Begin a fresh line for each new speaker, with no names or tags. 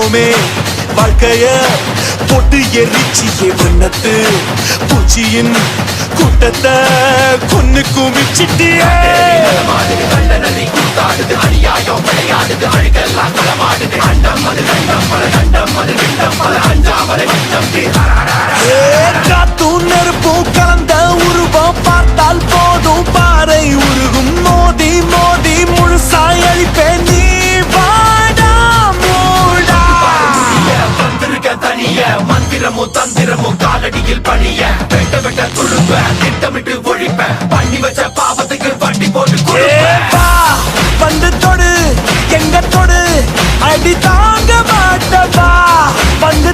வாழ்ந்தோமே வாழ்க்கைய போட்டு எரிச்சியே வண்ணத்து பூச்சியின் கூட்டத்தை கொன்னு குமிச்சிட்டியே காத்தும் நெருப்பும் கலந்த உருவம் பார்த்தால் போதும் பாறை உருகும் மோதி மோதி முழுசாய் அழிப்பேன் நீ வாடா மூடா
வந்திருக்க தனிய மந்திரமும் தந்திரமும் காலடியில் பணிய வெட்ட வெட்ட துழுப்ப திட்டமிட்டு ஒழிப்ப பண்ணி வச்ச பாவத்துக்கு வட்டி போட்டு
வந்து தொடு எங்க தொடு அடி தாங்க மாட்டவா வந்து